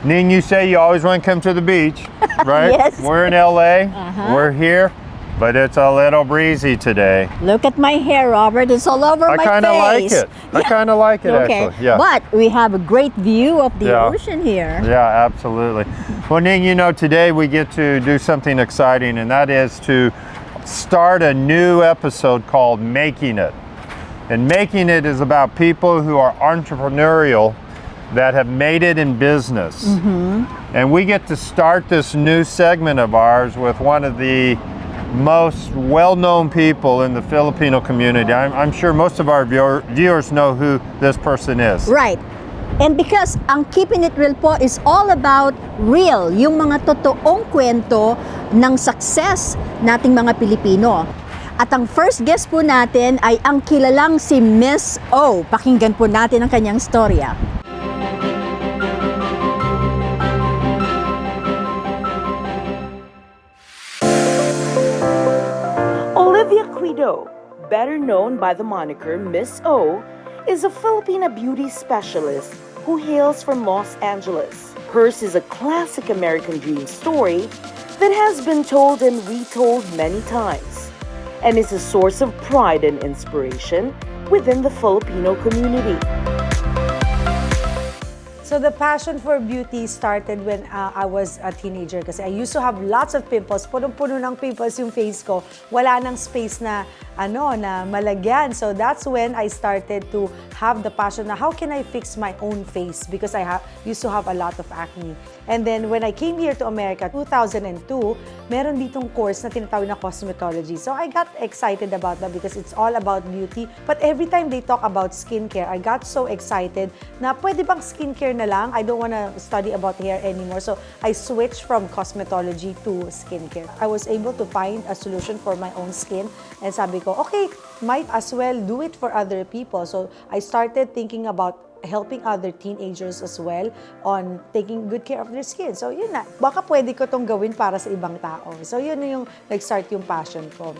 Ning, you say you always want to come to the beach, right? Yes. We're in LA, we're here, but it's a little breezy today. Look at my hair, Robert. It's all over my face. I kind of like it. I kind of like it, Okay. actually. Yeah. But we have a great view of the Yeah. ocean here. Yeah, absolutely. Well, Ning, you know, today we get to do something exciting, and that is to start a new episode called Making It. And Making It is about people who are entrepreneurial that have made it in business. And we get to start this new segment of ours with one of the most well-known people in the Filipino community. I'm sure most of our viewers know who this person is. Right. And because ang Keeping It Real po is all about real, yung mga totoong kwento ng success nating mga Pilipino. At ang first guest po natin ay ang kilalang si Miss O. Pakinggan po natin ang kanyang storya. Better known by the moniker Miss O, is a Filipina beauty specialist who hails from Los Angeles. Hers is a classic American dream story that has been told and retold many times, and is a source of pride and inspiration within the Filipino community. So the passion for beauty started when I was a teenager kasi I used to have lots of pimples. Punong-puno ng pimples yung face ko. Wala nang space na na malagyan. So that's when I started to have the passion na how can I fix my own face because I used to have a lot of acne. And then when I came here to America 2002, meron ditong course na tinatawag na cosmetology. So I got excited about that because it's all about beauty. But every time they talk about skincare, I got so excited na pwede bang skincare na lang? I don't want to study about hair anymore. So I switched from cosmetology to skincare. I was able to find a solution for my own skin and sabi ko, okay, might as well do it for other people. So I started thinking about helping other teenagers as well on taking good care of their skin. So yun na, baka pwede ko tong gawin para sa ibang tao. So yun na yung nag-start yung passion ko.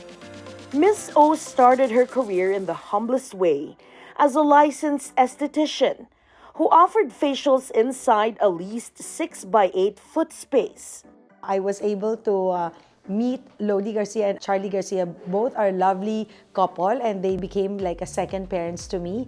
Miss O started her career in the humblest way as a licensed esthetician who offered facials inside a leased 6x8 foot space. I was able to meet Lodi Garcia and Charlie Garcia. Both are lovely couple and they became like a second parents to me.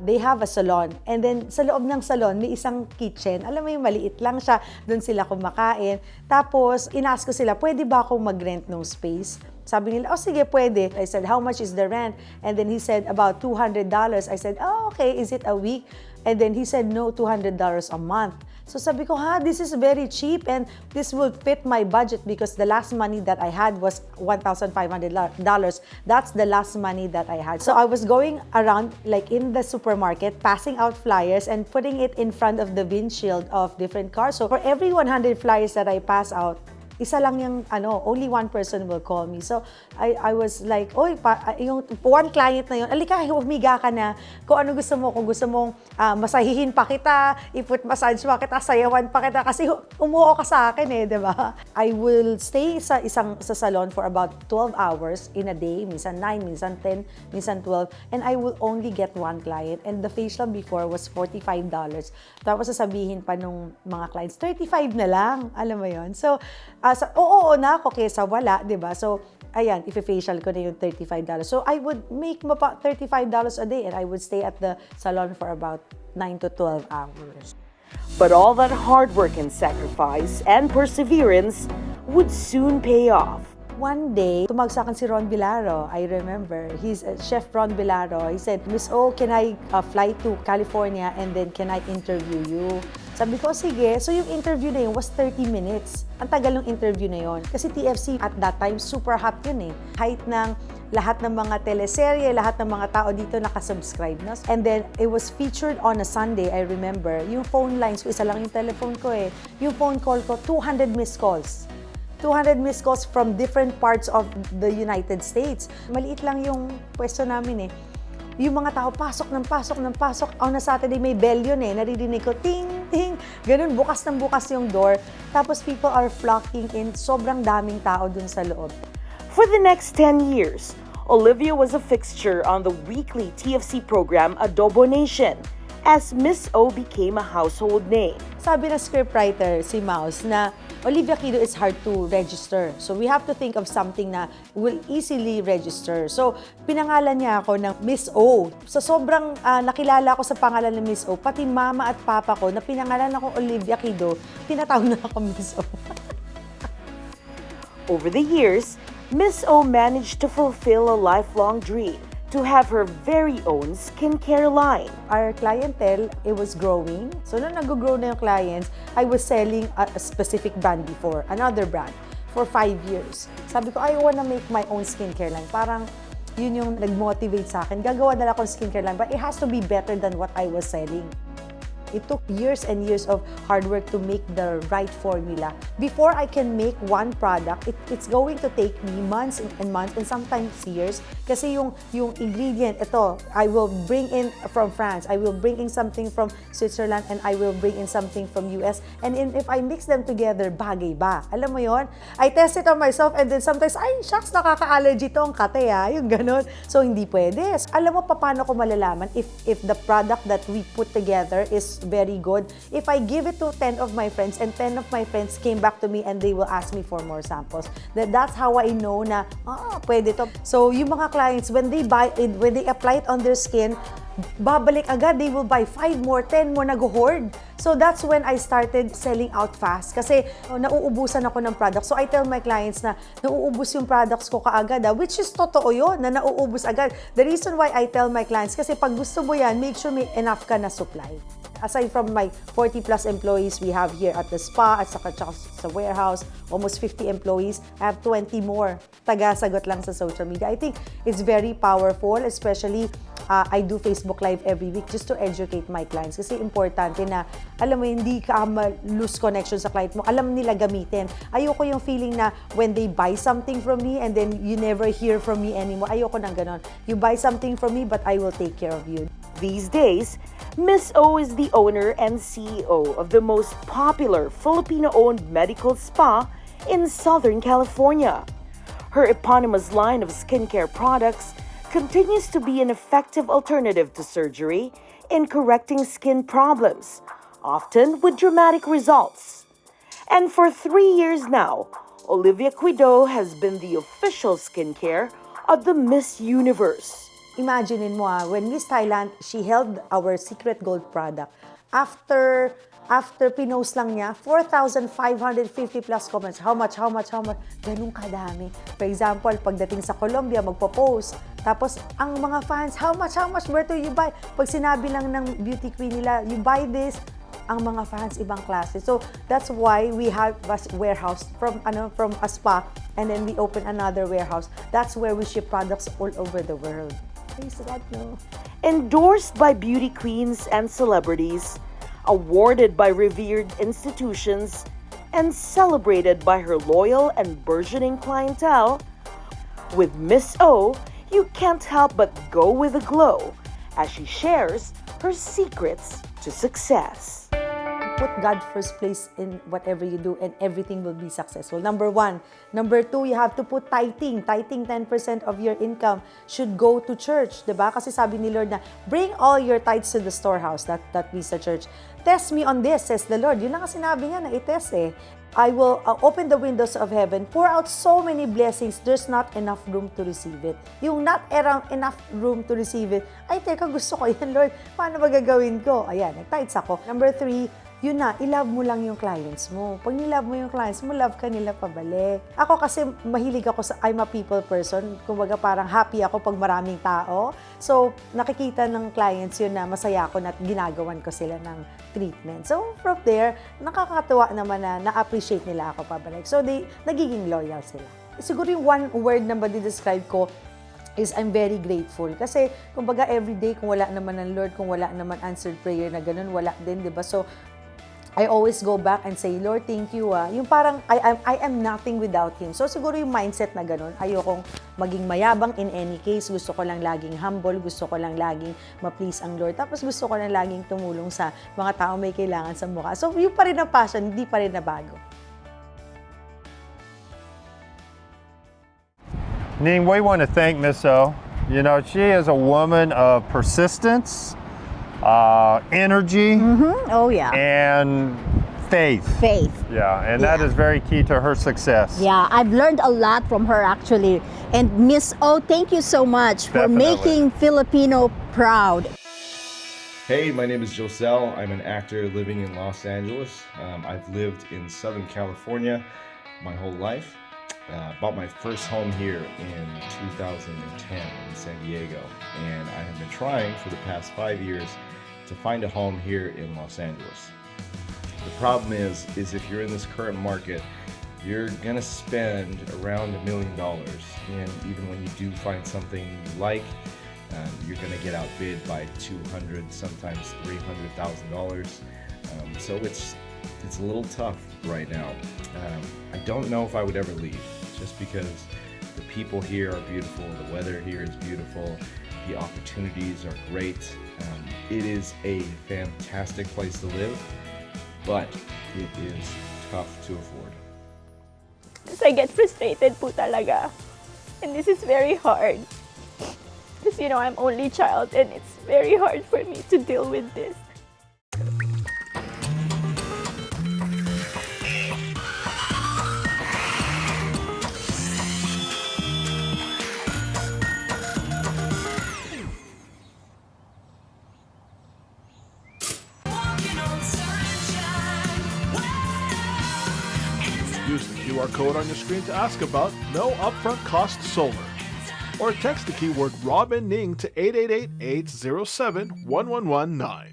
They have a salon. And then sa loob ng salon, may isang kitchen. Alam mo yung maliit lang siya. Doon sila kumakain. Tapos, inask ko sila, pwede ba akong mag-rent ng space? Sabi nila, oh sige, pwede. I said, how much is the rent? And then he said, about $200. I said, oh, okay, is it a week? And then he said, no, $200 a month. So sabi ko, this is very cheap and this will fit my budget because the last money that I had was $1,500. That's the last money that I had. So I was going around like in the supermarket, passing out flyers and putting it in front of the windshield of different cars. So for every 100 flyers that I pass out, isa lang yung only one person will call me. So I was like, yung one client na yun, alika, humiga ka na. Kung ano gusto mo, kung gusto mong masahihin pa kita, i-foot massage pa kita, sayawan pa kita, kasi umuo ka sa akin di ba? I will stay sa salon for about 12 hours in a day, minsan 9, minsan 10, minsan 12, and I will only get one client. And the facial before was $45. Tapos sasabihin pa nung mga clients, 35 na lang, alam mo yon. So, oo na ako kesa wala, di ba? So, ayan, if-facial ko na yung $35. So, I would make about $35 a day and I would stay at the salon for about 9 to 12 hours. But all that hard work and sacrifice and perseverance would soon pay off. One day, tumawag sa akin si Ron Bilaro. I remember. He's Chef Ron Bilaro. He said, Miss O, can I fly to California and then can I interview you? Sabi ko, sige. So yung interview na yun was 30 minutes. Ang tagal ng interview na yun. Kasi TFC at that time, super hot yun Height ng lahat ng mga teleserye, lahat ng mga tao dito nakasubscribe na. And then, it was featured on a Sunday, I remember. Yung phone lines ko, isa lang yung telephone ko Yung phone call ko, 200 missed calls. 200 missed calls from different parts of the United States. Maliit lang yung pwesto namin Yung mga tao, pasok ng pasok ng pasok. On a Saturday, may bell yun Naririnig ko, ting, ting. Ganun, bukas ng bukas yung door. Tapos people are flocking in. Sobrang daming tao dun sa loob. For the next 10 years, Olivia was a fixture on the weekly TFC program Adobo Nation as Miss O became a household name. Sabi ng scriptwriter, si Mouse, na Olivia Kido is hard to register. So we have to think of something na will easily register. So pinangalan niya ako ng Miss O. So sobrang nakilala ko sa pangalan ng Miss O, pati mama at papa ko na pinangalan ako Olivia Kido, tinatawag na ako Miss O. Over the years, Miss O managed to fulfill a lifelong dream to have her very own skincare line. Our clientele, it was growing. So nung nag-grow na yung clients, I was selling a specific brand before, another brand, for 5 years. Sabi ko, I wanna make my own skincare line. Parang yun yung nag-motivate sa akin. Gagawa na lang akong skincare line, but it has to be better than what I was selling. It took years and years of hard work to make the right formula. Before I can make one product, it's going to take me months and months and sometimes years. Kasi yung ingredient, ito, I will bring in from France, I will bring in something from Switzerland, and I will bring in something from US. And if I mix them together, bagay ba? Alam mo yon? I test it on myself and then sometimes, ay, shucks, nakaka-allergy to ang kate, yung ganun. So, hindi pwede. Alam mo pa paano ko malalaman if the product that we put together is very good. If I give it to 10 of my friends and 10 of my friends came back to me and they will ask me for more samples, that's how I know na, pwede to. So, yung mga clients, when they apply it on their skin, babalik agad, they will buy 5 more, 10 more, nag-hoard. So that's when I started selling out fast kasi nauubusan ako ng products. So I tell my clients na nauubos yung products ko kaagad, which is totoo yun, na nauubos agad. The reason why I tell my clients, kasi pag gusto mo yan, make sure may enough ka na supply. Aside from my 40 plus employees we have here at the spa at saka sa warehouse, almost 50 employees, I have 20 more taga-sagot lang sa social media. I think it's very powerful, especially I do Facebook Live every week just to educate my clients. Kasi importante na, alam mo, hindi ka lose connection sa client mo. Alam nila gamitin. Ayoko yung feeling na when they buy something from me and then you never hear from me anymore. Ayoko nang ganon. You buy something from me but I will take care of you. These days, Miss O is the owner and CEO of the most popular Filipino-owned medical spa in Southern California. Her eponymous line of skincare products continues to be an effective alternative to surgery in correcting skin problems, often with dramatic results. And for 3 years now, Olivia Quido has been the official skincare of the Miss Universe. Imagine mo, when Miss Thailand, she held our secret gold product. After pinost lang niya, 4,550 plus comments. How much? Ganun kadami. For example, pagdating sa Colombia, magpo-post. Tapos, ang mga fans, how much? Where do you buy? Pag sinabi lang ng beauty queen nila, you buy this, ang mga fans, ibang klase. So, that's why we have a warehouse from a spa, and then we open another warehouse. That's where we ship products all over the world. Praise God, no? Endorsed by beauty queens and celebrities, awarded by revered institutions, and celebrated by her loyal and burgeoning clientele, with Miss O, you can't help but go with a glow as she shares her secrets to success. Put God first place in whatever you do and everything will be successful. Number 1. Number 2, you have to put tithing. Tithing 10% of your income should go to church. Diba? Kasi sabi ni Lord na, bring all your tithes to the storehouse. That means the church. Test me on this, says the Lord. Yun lang ang sinabi niya na itest eh. I will open the windows of heaven, pour out so many blessings, there's not enough room to receive it. Yung not enough room to receive it, ay teka, gusto ko yan, Lord. Paano ba gagawin ko? Ayan, nag-tithes ako. Number 3, yun na, i-love mo lang yung clients mo. Pag nilove mo yung clients mo, love ka nila pabalik. Ako kasi mahilig ako I'm a people person. Kumbaga parang happy ako pag maraming tao. So, nakikita ng clients yun na masaya ako na ginagawan ko sila ng treatment. So, from there, nakakatuwa naman na na-appreciate nila ako pabalik. So, nagiging loyal sila. Siguro yung one word na describe ko is I'm very grateful. Kasi, kumbaga everyday, kung wala naman ng Lord, kung wala naman answered prayer na ganun, wala din, di ba? So, I always go back and say, Lord, thank you. Yung parang, I am nothing without Him. So, siguro yung mindset na ganun, ayokong maging mayabang in any case. Gusto ko lang laging humble. Gusto ko lang laging ma-please ang Lord. Tapos gusto ko lang laging tumulong sa mga tao may kailangan sa mukha. So, yung pa rin ang passion, hindi pa rin nabago. Ning, we want to thank Miss O. You know, she is a woman of persistence, energy, Oh yeah. and faith. Faith. Yeah, and that Yeah. is very key to her success. Yeah, I've learned a lot from her actually. And Miss O, thank you so much for Definitely. making Filipino proud. Hey, my name is Josel. I'm an actor living in Los Angeles. I've lived in Southern California my whole life. Bought my first home here in 2010 in San Diego, and I have been trying for the past 5 years to find a home here in Los Angeles. The problem is if you're in this current market, you're gonna spend around $1 million, and even when you do find something you like, you're gonna get outbid by $200,000, sometimes $300,000. So it's a little tough right now. I don't know if I would ever leave, just because the people here are beautiful, the weather here is beautiful, the opportunities are great. It is a fantastic place to live, but it is tough to afford. Because I get frustrated po talaga. And this is very hard. Because, you know, I'm only child and it's very hard for me to deal with this. Use the QR code on your screen to ask about no upfront cost solar. Or text the keyword Rob and Ning to 888-807-1119.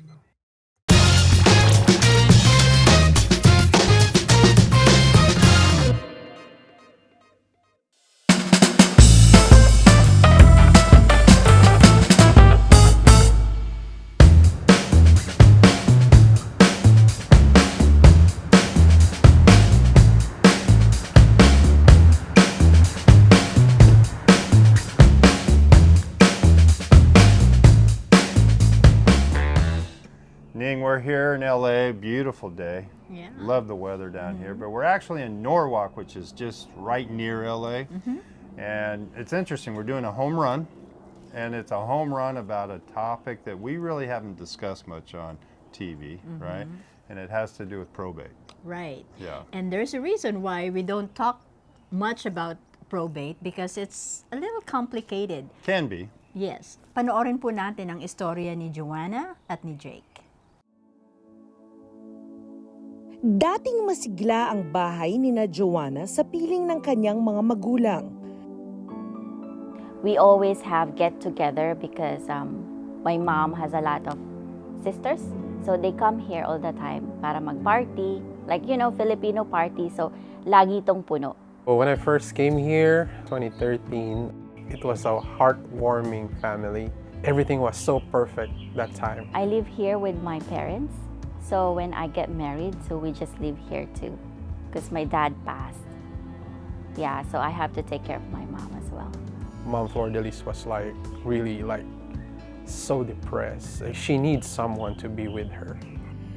Ning, we're here in LA, beautiful day. Yeah. Love the weather down here, but we're actually in Norwalk, which is just right near LA. And it's interesting, we're doing a home run, and it's a home run about a topic that we really haven't discussed much on TV, right? And it has to do with probate. Right. Yeah. And there's a reason why we don't talk much about probate because it's a little complicated. Can be. Yes. Panoorin po natin ang istorya ni Joanna at ni Jake. Dating masigla ang bahay ni na Joanna sa piling ng kanyang mga magulang. We always have get-together because my mom has a lot of sisters. So they come here all the time para mag-party. Like, you know, Filipino party. So, lagi itong puno. Well, when I first came here, 2013, it was a heartwarming family. Everything was so perfect that time. I live here with my parents. So when I get married, so we just live here too. Because my dad passed. Yeah, so I have to take care of my mom as well. Mom Flordelis was like, really like, so depressed. She needs someone to be with her.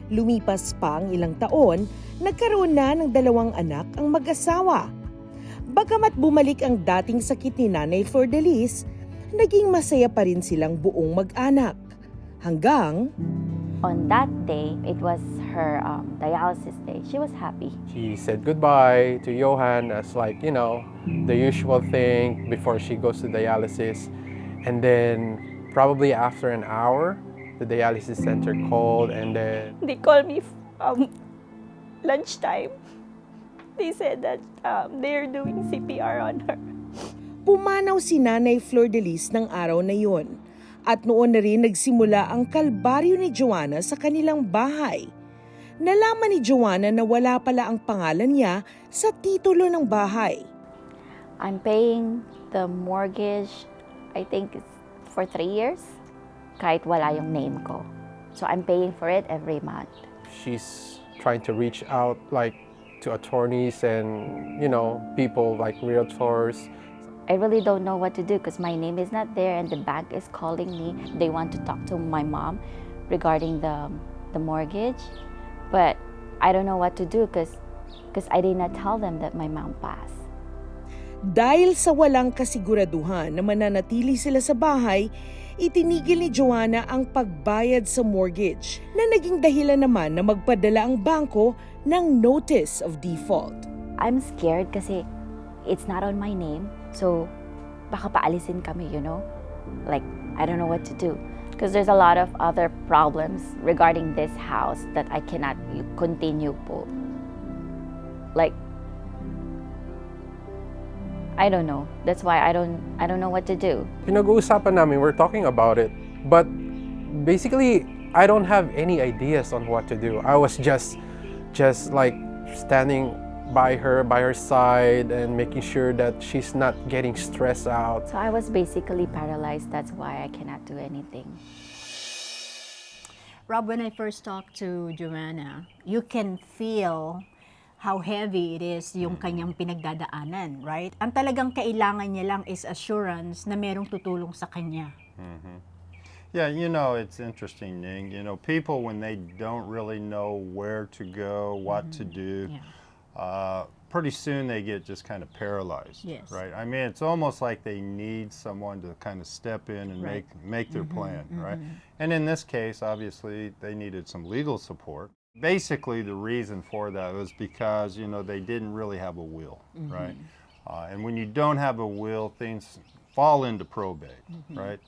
Lumipas pa ang ilang taon, nagkaroon na ng 2 anak ang mag-asawa. Bagamat bumalik ang dating sakit ni Nanay Flordelis, naging masaya pa rin silang buong mag-anak. Hanggang On that day, it was her dialysis day. She was happy. She said goodbye to Johan as like, you know, the usual thing before she goes to dialysis. And then probably after an hour, the dialysis center called and then... They called me lunchtime. They said that they're doing CPR on her. pumanaw si Nanay Flordelis ng araw na yon. At noon na rin nagsimula ang kalbaryo ni Joanna sa kanilang bahay. Nalaman ni Joanna na wala pala ang pangalan niya sa titulo ng bahay. I'm paying the mortgage, I think it's for 3 years, kahit wala yung name ko. So I'm paying for it every month. She's trying to reach out like to attorneys and, you know, people like realtors. I really don't know what to do because my name is not there and the bank is calling me. They want to talk to my mom regarding the mortgage. But I don't know what to do because I did not tell them that my mom passed. Dahil sa walang kasiguraduhan na mananatili sila sa bahay, itinigil ni Joanna ang pagbayad sa mortgage na naging dahilan naman na magpadala ang bangko ng notice of default. I'm scared kasi it's not on my name. So, baka paalisin kami, you know? Like, I don't know what to do. Because there's a lot of other problems regarding this house that I cannot continue po. Like, I don't know. That's why I don't know what to do. Pinag-uusapan namin, we're talking about it. But basically, I don't have any ideas on what to do. I was just like standing by her side and making sure that she's not getting stressed out. So I was basically paralyzed. That's why I cannot do anything. Rob, when I first talked to Joanna, you can feel how heavy it is yung kanyang pinagdadaanan, right? Ang talagang kailangan niya lang is assurance na merong tutulong sa kanya. Yeah, you know, it's interesting, Ning. You know, people, when they don't really know where to go, what to do, pretty soon they get just kind of paralyzed, Yes. right? I mean, it's almost like they need someone to kind of step in and Right. make their plan, right? And in this case, obviously, they needed some legal support. Basically, the reason for that was because, you know, they didn't really have a will, right? And when you don't have a will, things fall into probate, right?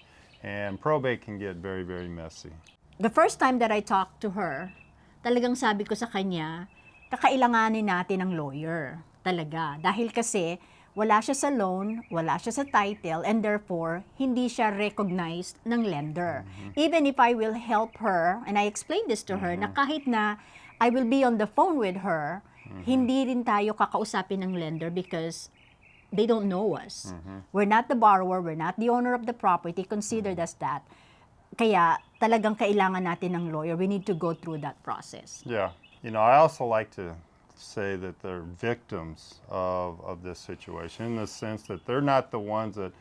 And probate can get very, very messy. The first time that I talked to her, talagang sabi ko sa kanya, kakailanganin natin ng lawyer. Talaga. Dahil kasi, wala siya sa loan, wala siya sa title, and therefore, hindi siya recognized ng lender. Even if I will help her, and I explained this to her, na kahit na I will be on the phone with her, hindi rin tayo kakausapin ng lender because they don't know us. We're not the borrower, we're not the owner of the property, considered as that. Kaya talagang kailangan natin ng lawyer. We need to go through that process. Yeah. You know, I also like to say that they're victims of this situation in the sense that they're not the ones that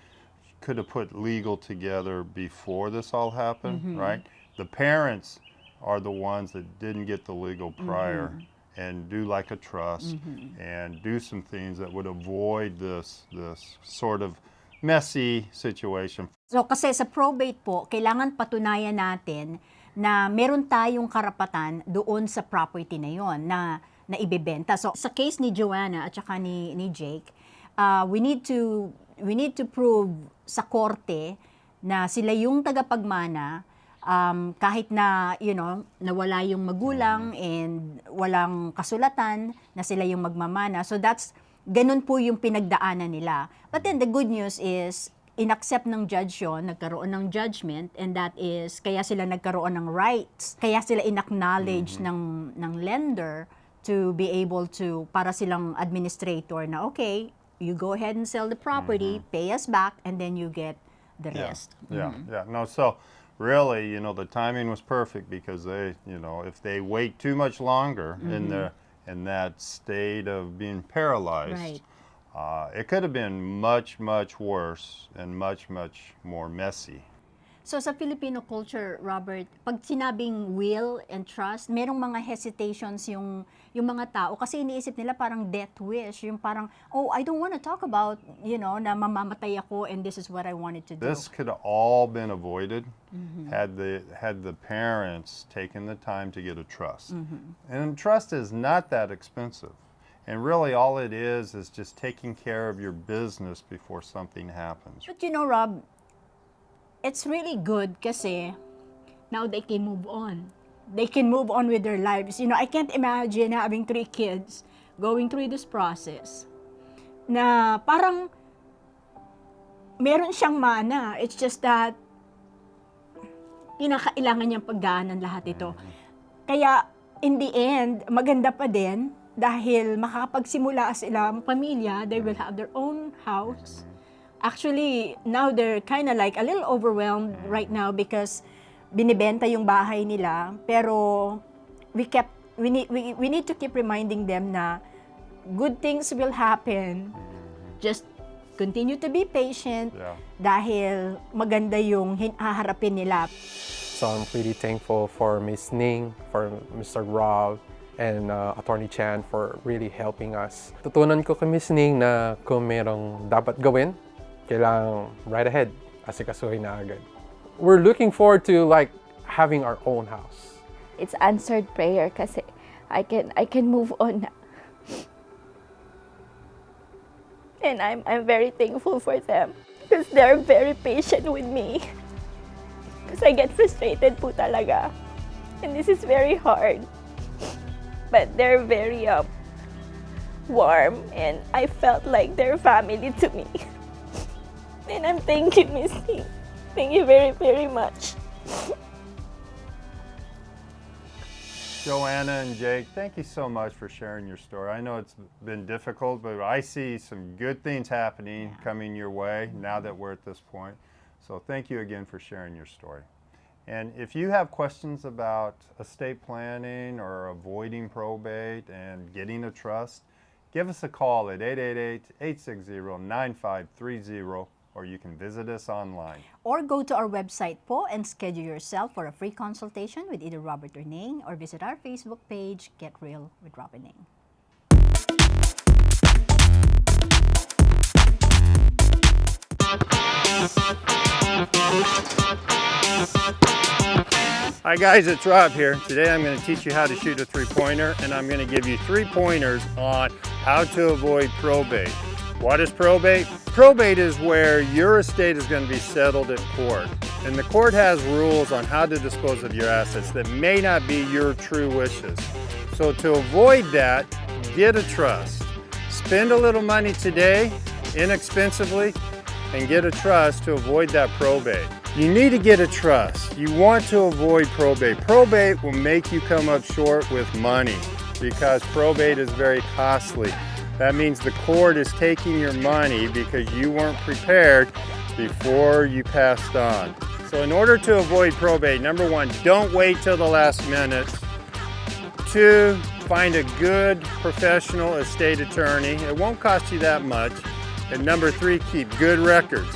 could have put legal together before this all happened, right? The parents are the ones that didn't get the legal prior and do like a trust and do some things that would avoid this sort of messy situation. So kasi sa probate po, kailangan patunayan natin na meron tayong karapatan doon sa property na yon na ibebenta. So sa case ni Joanna at saka ni Jake, we need to prove sa korte na sila yung tagapagmana, kahit na, you know, nawala yung magulang and walang kasulatan na sila yung magmamana. So ganun po yung pinagdaanan nila. But then the good news is, inaccept ng judge yun, nagkaroon ng judgment, and that is, kaya sila nagkaroon ng rights, kaya sila inacknowledge ng lender to be able to, para silang administrator na, okay, you go ahead and sell the property, pay us back, and then you get the rest. Yeah. No, so really, you know, the timing was perfect because they, you know, if they wait too much longer in that state of being paralyzed, Right. it could have been much, much worse and much, much more messy. So sa Filipino culture, Robert, pag sinabing will and trust, merong mga hesitations yung mga tao kasi iniisip nila parang death wish, yung parang, oh, I don't want to talk about, you know, na mamamatay ako and this is what I wanted to do. This could have all been avoided had the parents taken the time to get a trust. And trust is not that expensive. And really all it is just taking care of your business before something happens. But you know, Rob, it's really good kasi now they can move on. They can move on with their lives. You know, I can't imagine having 3 kids going through this process na parang meron siyang mana. It's just that kailangan niyang pagdaanan lahat ito. Kaya in the end, maganda pa din dahil makakapagsimula sila ang pamilya, they will have their own house. Actually, now they're kind of like a little overwhelmed right now because binibenta yung bahay nila. Pero we need to keep reminding them na good things will happen. Just continue to be patient dahil maganda yung haharapin nila. So I'm pretty thankful for Miss Ning, for Mr. Rob, and Attorney Chan for really helping us. Tutunan ko kay Miss Ning na kung merong dapat gawin, kailangang right ahead, asikasuhin na agad. We're looking forward to like having our own house. It's answered prayer kasi I can move on na. And I'm very thankful for them because they're very patient with me. Because I get frustrated po talaga. And this is very hard. But they're very warm and I felt like they're family to me. And I'm thank you, Miss Ning. Thank you very, very much. Joanna and Jake, thank you so much for sharing your story. I know it's been difficult, but I see some good things happening coming your way now that we're at this point. So thank you again for sharing your story. And if you have questions about estate planning or avoiding probate and getting a trust, give us a call at 888-860-9530, or you can visit us online. Or go to our website po and schedule yourself for a free consultation with either Robert or Ning, or visit our Facebook page, Get Real with Rob and Ning. Hi guys, it's Rob here. Today I'm going to teach you how to shoot a three-pointer, and I'm going to give you 3 pointers on how to avoid probate. What is probate? Probate is where your estate is going to be settled at court. And the court has rules on how to dispose of your assets that may not be your true wishes. So to avoid that, get a trust. Spend a little money today, inexpensively, and get a trust to avoid that probate. You need to get a trust. You want to avoid probate. Probate will make you come up short with money because probate is very costly. That means the court is taking your money because you weren't prepared before you passed on. So in order to avoid probate, number 1, don't wait till the last minute. 2, find a good professional estate attorney. It won't cost you that much. And number 3, keep good records.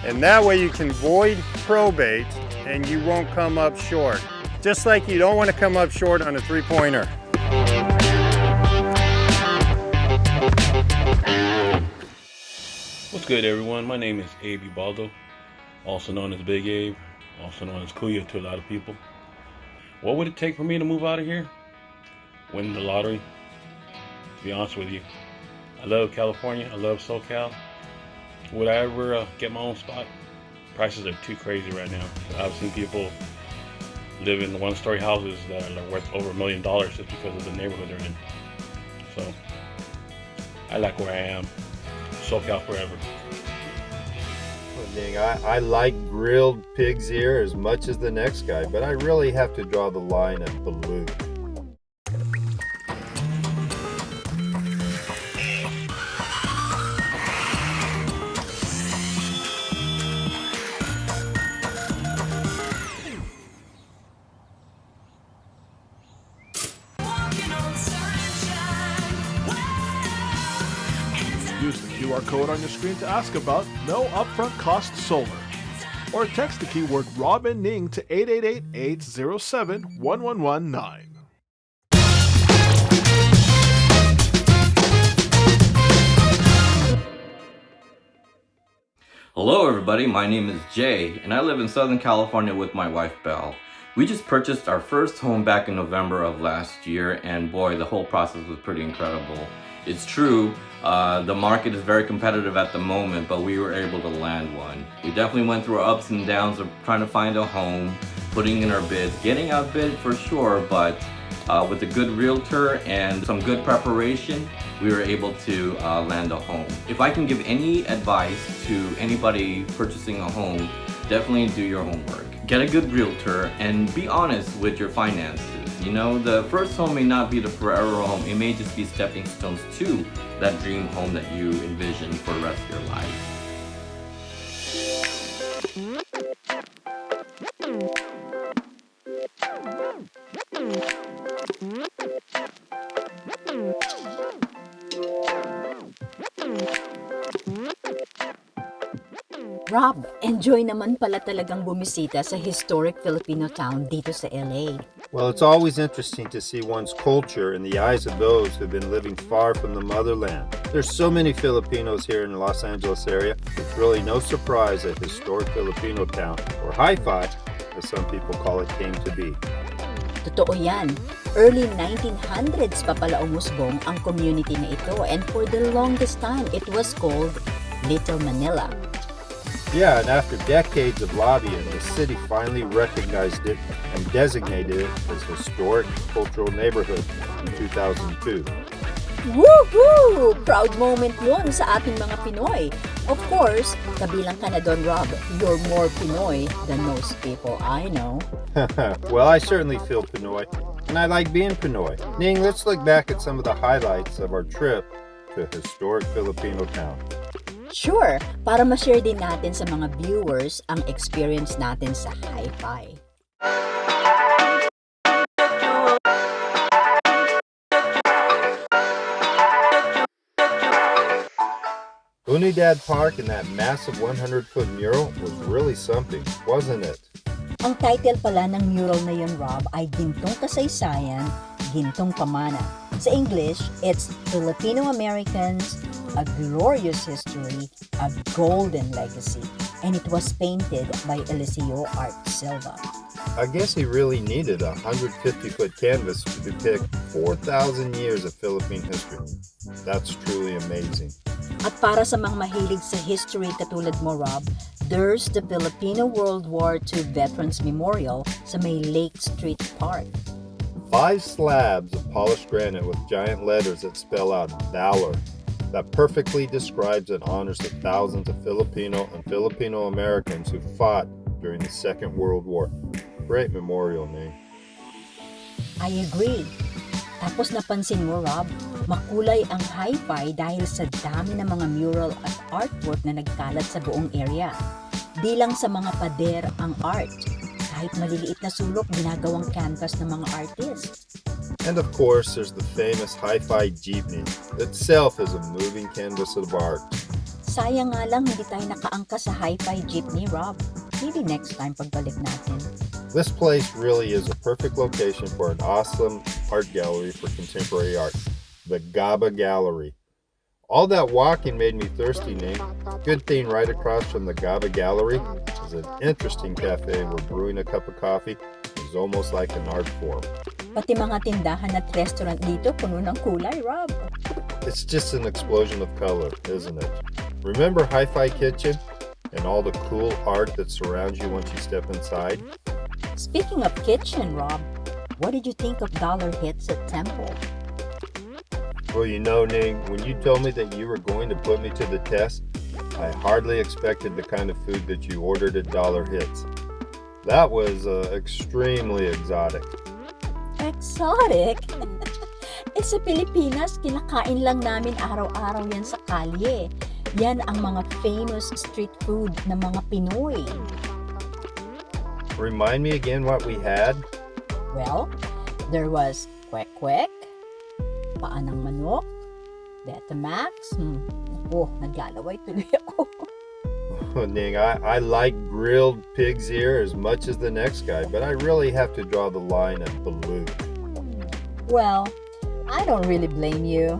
And that way you can avoid probate and you won't come up short. Just like you don't want to come up short on a three-pointer. What's good, everyone? My name is Abe Ubaldo, also known as Big Abe, also known as Kuya to a lot of people. What would it take for me to move out of here? Win the lottery, to be honest with you. I love California, I love SoCal. Would I ever get my own spot? Prices are too crazy right now. I've seen people live in one-story houses that are worth over $1 million just because of the neighborhood they're in. So, I like where I am. SoCal forever. Well, Ning, I like grilled pig's ear as much as the next guy, but I really have to draw the line at balut. Use the QR code on your screen to ask about no upfront cost solar. Or text the keyword Rob and Ning to 888-807-1119. Hello everybody, my name is Jay, and I live in Southern California with my wife Belle. We just purchased our first home back in November of last year, and boy, the whole process was pretty incredible. It's true, the market is very competitive at the moment, but we were able to land one. We definitely went through our ups and downs of trying to find a home, putting in our bids, getting outbid for sure, but with a good realtor and some good preparation, we were able to land a home. If I can give any advice to anybody purchasing a home, definitely do your homework. Get a good realtor and be honest with your finances. You know, the first home may not be the forever home. It may just be stepping stones to that dream home that you envision for the rest of your life. Rob, enjoy naman pala talagang bumisita sa historic Filipino town dito sa LA. Well, it's always interesting to see one's culture in the eyes of those who've been living far from the motherland. There's so many Filipinos here in the Los Angeles area. It's really no surprise that historic Filipino town, or Hi-Fi, as some people call it, came to be. Totoo yan. Early 1900s pa pala umusbong ang community na ito, and for the longest time, it was called Little Manila. Yeah, and after decades of lobbying, the city finally recognized it and designated it as historic cultural neighborhood in 2002. Woohoo! Proud moment yun sa ating mga Pinoy. Of course, kabilang ka na doon, Rob. You're more Pinoy than most people I know. Well, I certainly feel Pinoy, and I like being Pinoy. Ning, let's look back at some of the highlights of our trip to historic Filipino town. Sure, para ma-share din natin sa mga viewers ang experience natin sa Hi-Fi. Unidad Park and that massive 100-foot mural was really something, wasn't it? Ang title pala ng mural na yun, Rob, ay Gintong Kasaysayan, Gintong Pamana. Sa English, it's Filipino Americans, a glorious history, a golden legacy. And it was painted by Eliseo Art Silva. I guess he really needed a 150-foot canvas to depict 4,000 years of Philippine history. That's truly amazing. At para sa mga mahilig sa history katulad mo, Rob, there's the Filipino World War II Veterans Memorial sa may Lake Street Park. 5 slabs of polished granite with giant letters that spell out Valor. That perfectly describes and honors the thousands of Filipino and Filipino Americans who fought during the Second World War. Great memorial, Ning. I agree. Tapos napansin mo, Rob, makulay ang Hi-Fi dahil sa dami ng mga mural at artwork na nagkalat sa buong area. Di lang sa mga pader ang art. Kahit maliliit na sulok, ginagawang canvas ng mga artists. And of course, there's the famous Hi-Fi jeepney. Itself is a moving canvas of art. Sayang nga lang hindi tayo nakaangka sa Hi-Fi jeepney, Rob. Maybe next time pagbalik natin. This place really is a perfect location for an awesome art gallery for contemporary art, the GABA Gallery. All that walking made me thirsty, Ning. Good thing right across from the GABA Gallery is an interesting cafe where brewing a cup of coffee is almost like an art form. Pati mga tindahan at restaurant dito puno ng kulay, Rob. It's just an explosion of color, isn't it? Remember Hi-Fi Kitchen and all the cool art that surrounds you once you step inside? Speaking of kitchen, Rob, what did you think of dollar hits at Temple? Well, you know, Ning, when you told me that you were going to put me to the test, I hardly expected the kind of food that you ordered at Dollar Hits. That was extremely exotic. Exotic? Sa Pilipinas, kinakain lang namin araw-araw yan sa kalye. Yan ang mga famous street food ng mga Pinoy. Remind me again what we had? Well, there was kwek-kwek, paa ng manok, Betamax. Naglalaway tuloy ako. Oh, Ning, I like grilled pig's ear as much as the next guy, but I really have to draw the line at balut. Well, I don't really blame you.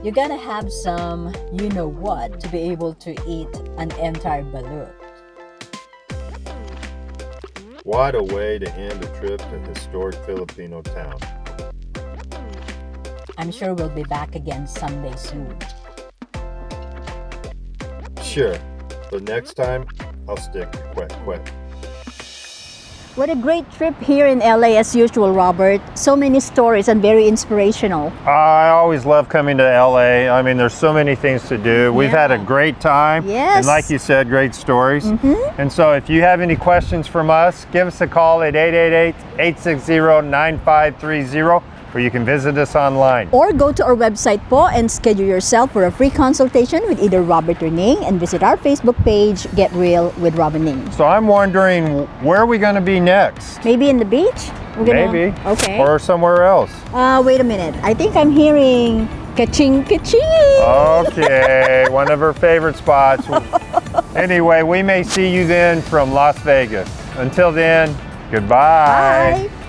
You gotta have some you-know-what to be able to eat an entire balut. What a way to end a trip to historic Filipino town. I'm sure we'll be back again someday soon. Sure, but next time, I'll stick to kwek-kwek. What a great trip here in LA as usual, Robert. So many stories and very inspirational. I always love coming to LA. I mean, there's so many things to do. We've had a great time. Yes. And like you said, great stories. And so if you have any questions from us, give us a call at 888-860-9530, or you can visit us online. Or go to our website po and schedule yourself for a free consultation with either Robert or Ning, and visit our Facebook page, Get Real with Rob and Ning. So I'm wondering, where are we going to be next? Maybe in the beach? Maybe. Okay. Or somewhere else. Wait a minute. I think I'm hearing Ka-ching, ka-ching! Okay, one of her favorite spots. Anyway, we may see you then from Las Vegas. Until then, goodbye. Bye!